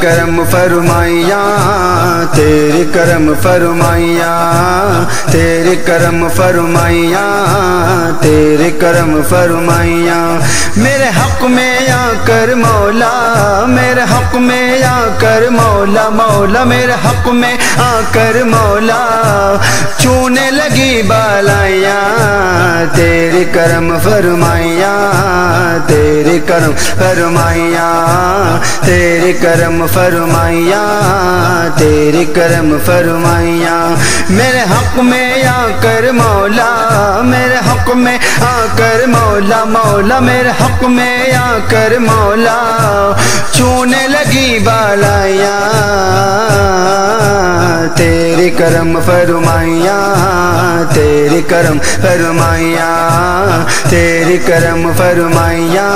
کرم فرمائیاں تیرے کرم فرمائیاں تیرے کرم فرمائیاں تیرے کرم فرمائیاں میرے حق میں آ کر مولا میرے حق میں آ کر مولا مولا میرے حق میں آ کر مولا چونے لگی بالائیاں تیرے کرم فرمائیاں تیرے کرم فرمائیاں تیرے کرم فرمائیاں تیرے کرم فرمائیاں میرے حق میں آ کر مولا میرے حق میں آ کر مولا مولا میرے حق میں آ کر مولا چونے لگی بالائیاں تیرے کرم فرمائیاں تیرے کرم فرمائیاں تیرے کرم فرمائیاں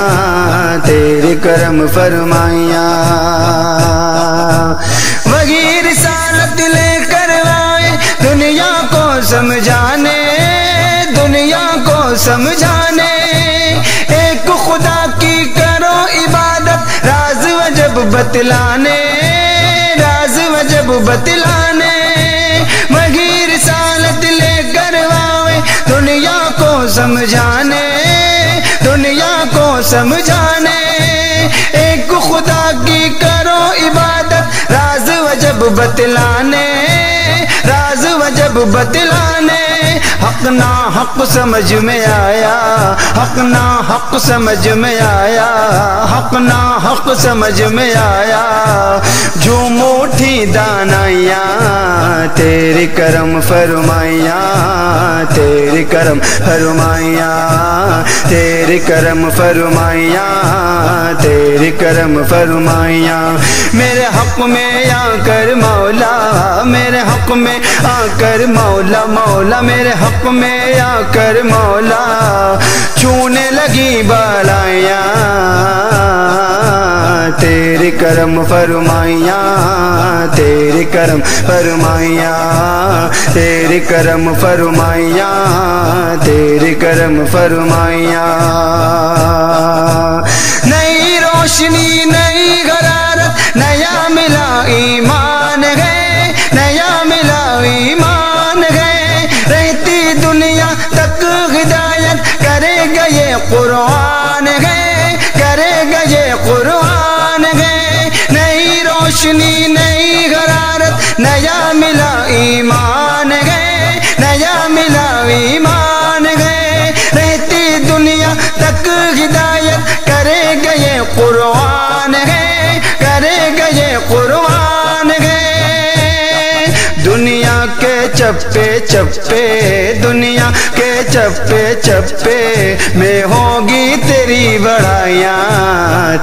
تیرے کرم فرمائیاں وہی رسالت لے کر آئے دنیا کو سمجھانے دنیا کو سمجھانے ایک خدا کی کرو عبادت راز وجب بتلانے راز وجب بتلانے وہی رسالت لے کر آئے دنیا کو سمجھانے دنیا کو سمجھانے ایک خدا کی کرو عبادت راز وجب بتلانے راز وجب بتلانے حق نا حق سمجھ میں آیا حق نا حق سمجھ میں آیا حق نا حق سمجھ میں آیا جو موٹھی دانائیاں تیرے کرم فرمائیاں تیرے کرم فرمائیاں تیرے کرم فرمائیاں تیرے کرم فرمائیاں میرے حق میں آ کر مولا میرے حق میں آ کر مولا مولا میرے حق میں آ کر مولا چونے لگی بالائیاں تیرے کرم فرمائیاں تیرے کرم فرمائیاں تیرے کرم فرمائیاں تیرے کرم فرمائیاں نئی روشنی نئی غرارت نیا ملا ایمان ہے نیا ملا ایمان ہے رہتی دنیا تک ہدایت کرے گا یہ قرآن ہے کرے گا یہ قرآن ہے نئی روشنی نئی غرارت نیا ملا ایمان ہے نیا ملا ایمان ہے رہتی دنیا تک ہدایت کرے گا یہ قرآن ہے کرے گا یہ قرآن ہے دنیا کے چپے چپے دنیا کے چپے چپے میں ہوگی تیری بڑائیاں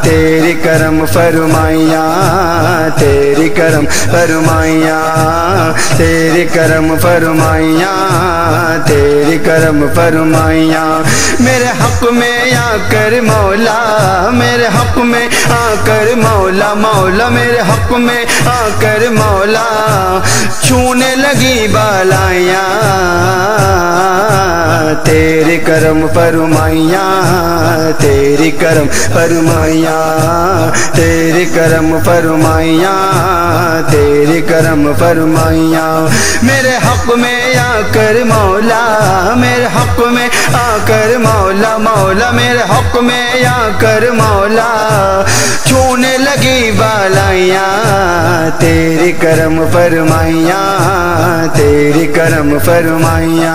تیرے کرم فرمائیاں تیرے کرم فرمائیاں تیرے کرم فرمائیاں تیرے کرم فرمائیاں میرے حق میں آ کر مولا میرے حق میں آ کر مولا مولا میرے حق میں آ کر مولا چونے لگی بالائیاں تیرے کرم فرمائیاں تیرے کرم فرمائیاں تیرے کرم فرمائیاں تیرے کرم فرمائیاں میرے حق میں آ کر مولا میرے حق میں آ کر مولا مولا میرے حق میں آ کر مولا چونے لگی بالائیاں تیرے کرم فرمائیاں تیرے کرم فرمائیاں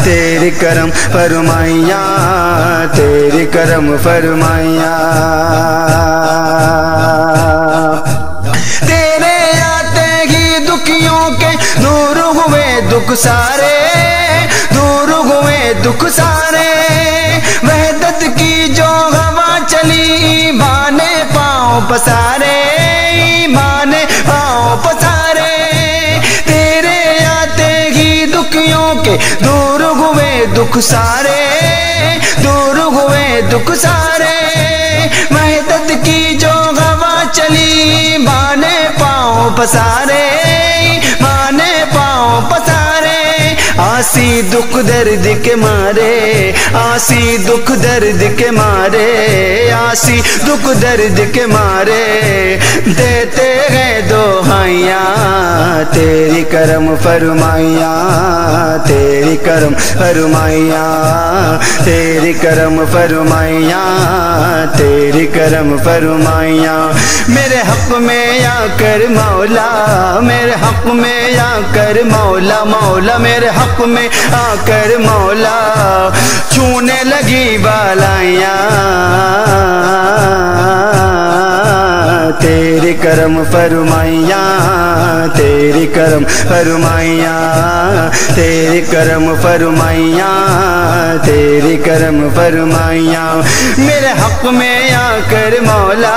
تیرے کرم فرمائیاں تیرے کرم فرمائیاں تیرے آتے ہی دکھیوں کے دور ہوئے دکھ سارے دور ہوئے دکھ سارے وحدت کی جو ہوا چلی ایمان پاؤں پسارے ایمان پاؤں پسارے تیرے آتے ہی دکھیوں کے دور ہوئے دکھ سارے دور ہوئے دکھ سارے وحدت کی جو ہوا چلی مانے پاؤں پسارے مانے پاؤں پسارے آسی دکھ درد کے مارے، آسی دکھ درد کے مارے، آسی دکھ درد کے مارے دیتے ہیں دہائیاں تیری کرم فرمائیاں، تیری کرم فرمائیاں، تیری کرم فرمائیاں، تیری کرم فرمائیاں۔ میرے حق میں یا کر مولا، میرے حق میں یا کر مولا، مولا میرے حق میں آ کر مولا چھونے لگی بالائیاں تیری کرم فرمائیاں، تیری کرم فرمائیاں، تیری کرم فرمائیاں، تیری کرم فرمائیاں۔ میرے حق میں یا کر مولا،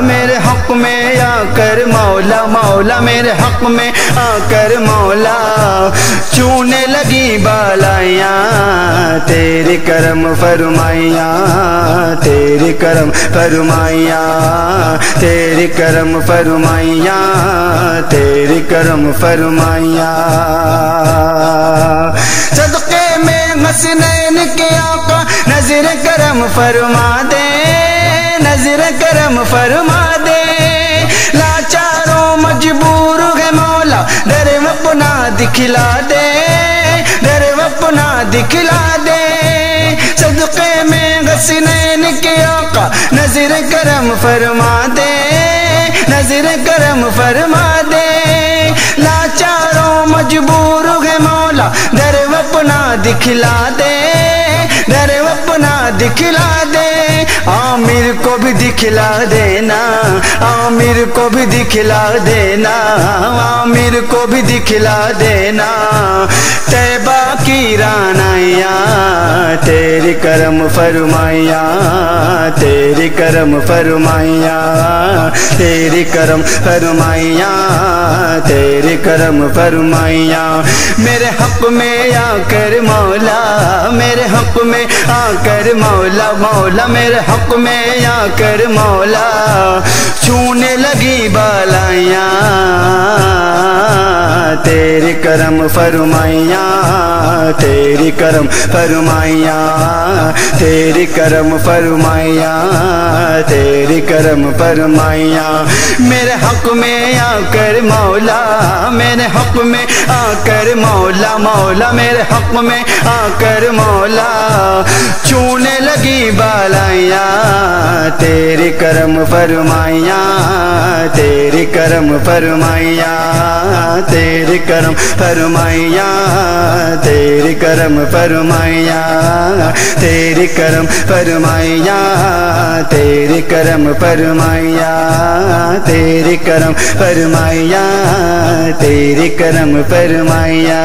میرے حق میں یا کر مولا، مولا میرے حق میں آ کر مولا چونے لگی بالائیاں تیری کرم فرمائیاں، تیری کرم فرمائیاں، تیری کرم فرمائیاں، تیری کرم فرمائیاں۔ صدقے میں حسنین کے آقا نظر کرم فرما دے، نظر کرم فرما دے، لاچاروں مجبور ہے مولا در اپنا دکھلا دے، در اپنا دکھلا دے۔ صدقے میں حسنین کے آقا نظر کرم فرما دے، نظر کرم فرما دے، لاچاروں مجبور ہے مولا در اپنا دکھلا دے، در اپنا دکھلا دے۔ عامر کو بھی دکھلا دینا، عامر کو بھی دکھلا دینا، عامر کو بھی دکھلا دینا طیبہ کی رانائیاں تیری کرم فرمائیاں، تیری کرم فرمائیاں، تیری کرم فرمائیاں، تیری کرم فرمائیاں۔ میرے حق میں آ کر مولا، میرے حق میں آ کر مولا، مولا میرے حق میں آ کر مولا چھونے لگی بالائیاں تیری کرم فرمائیاں، تیری کرم فرمائیاں، تیری کرم فرمائیاں، تیری کرم فرمائیاں۔ میرے حق میں آ کر مولا، میرے حق میں آ کر مولا، مولا میرے حق میں آ کر مولا چونے لگی بالائیاں تیری کرم فرمائیاں، تیری کرم فرمائیاں، تیری کرم فرمائیاں، تیری کرم فرمائیاں، تیری کرم فرمائیاں، تیری کرم فرمائیاں، تیری کرم فرمائیاں، تیری کرم فرمائیاں۔